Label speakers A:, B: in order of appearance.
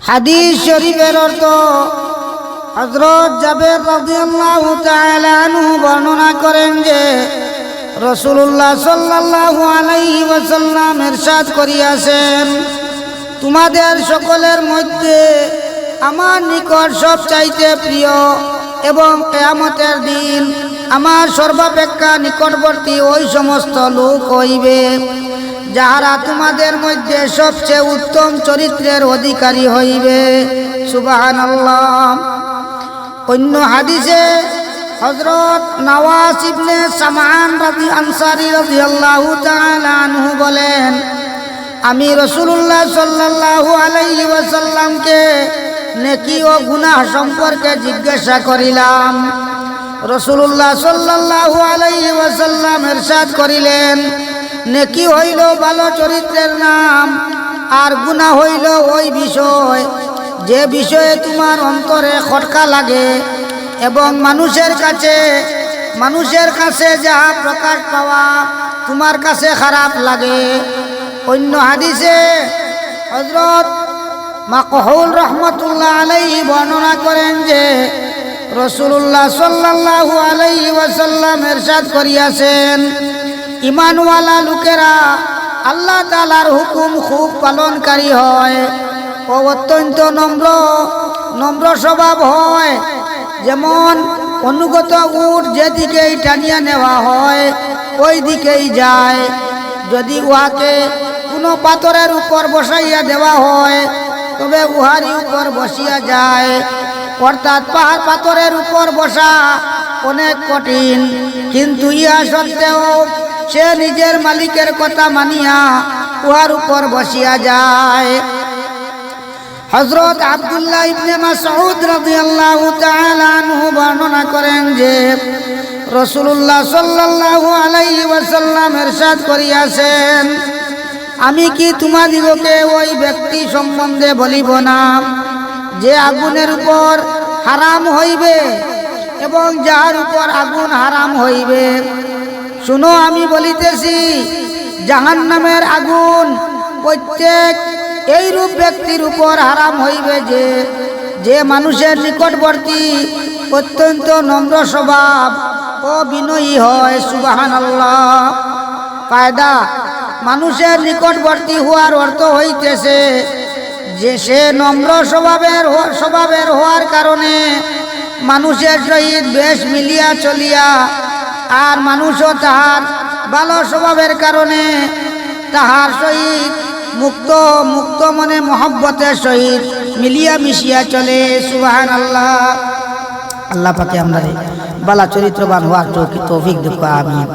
A: হাদিস শরীফের অর্থ হযরত জাবের রাদিয়াল্লাহু তাআলা আনহু বর্ণনা করেন যে রাসূলুল্লাহ সাল্লাল্লাহু আলাইহি ওয়াসাল্লাম ইরশাদ করিয়াছেন, তোমাদের সকলের মধ্যে আমার নিকট সবচাইতে প্রিয় এবং কিয়ামতের দিন আমার সর্বাপেক্ষা নিকটবর্তী ওই সমস্ত লোক হইবে যাহারা তোমাদের মধ্যে সবচেয়ে উত্তম চরিত্রের অধিকারী হইবে। সুবহানাল্লাহ। অন্য হাদিসে হযরত নওয়াস ইবনে সামআন আনসারী রাদিয়াল্লাহু তাআলা আনহু বলেন, আমি রাসূলুল্লাহ সাল্লাল্লাহু আলাইহি ওয়াসাল্লামকে নেকি ও গুনাহ সম্পর্কে জিজ্ঞাসা করিলাম। রাসূলুল্লাহ সাল্লাল্লাহু আলাইহি ওয়াসাল্লাম ইরশাদ করিলেন, নেকি হইল ভালো চরিত্রের নাম, আর গুনাহ হইল ওই বিষয় যে বিষয়ে তোমার অন্তরে খটকা লাগে এবং মানুষের কাছে যাহা প্রকাশ পাওয়া তোমার কাছে খারাপ লাগে। অন্য হাদিসে হযরত মাকহুল রাহমাতুল্লাহ আলাইহি বর্ণনা করেন যে রাসূলুল্লাহ সাল্লাল্লাহু আলাইহি ওয়াসাল্লাম ইরশাদ করিয়াছেন, ঈমানওয়ালা লোকেরা আল্লাহ তাআলার হুকুম খুব পালনকারী হয় ও অত্যন্ত নম্র স্বভাব হয়। যেমন অনুগত উট যেদিকেই টানিয়া নেওয়া হয় ওই দিকেই যায়, যদি উহাকে কোনো পাথরের উপর বসাইয়া দেওয়া হয় তবে উহারই উপর বসিয়া যায়। অর্থাৎ পাহাড় পাথরের উপর বসা অনেক কঠিন, কিন্তু ইহা সত্ত্বেও সে নিজের মালিকের কথা মানিয়া উহার উপর বসিয়া যায়। হযরত আব্দুল্লাহ ইবনে মাসউদ রাদিয়াল্লাহু তাআলা আনহু বর্ণনা করেন যে রাসূলুল্লাহ সাল্লাল্লাহু আলাইহি ওয়াসাল্লাম ইরশাদ করিয়াছেন, আমি কি তোমাদিগকে ওই ব্যক্তি সম্বন্ধে বলিব না যে আগুনের উপর হারাম হইবে এবং যাহার উপর আগুন হারাম হইবে? শুনো, আমি বলিতেছি, জাহান্নামের আগুন প্রত্যেক এইরূপ ব্যক্তির উপর হারাম হইবে যে মানুষের নিকটবর্তী অত্যন্ত নম্র স্বভাব ও বিনয়ী হয়। সুবহানাল্লাহ। কায়দা, মানুষের নিকটবর্তী হওয়ার অর্থ হইতেছে যে সে নম্র স্বভাবের হওয়ার কারণে মানুষের সহিত বেশ মিলিয়া চলিয়া, আর মানুষও তাহার ভালো স্বভাবের কারণে তাহার সহিত মুক্ত মনে মহব্বতের সহিত মিলিয়া মিশিয়া চলে। সুবহানাল্লাহ। আল্লাহ পাকে আমরা বালা চরিত্রবান হওয়ার তৌফিক দিক। আমিন।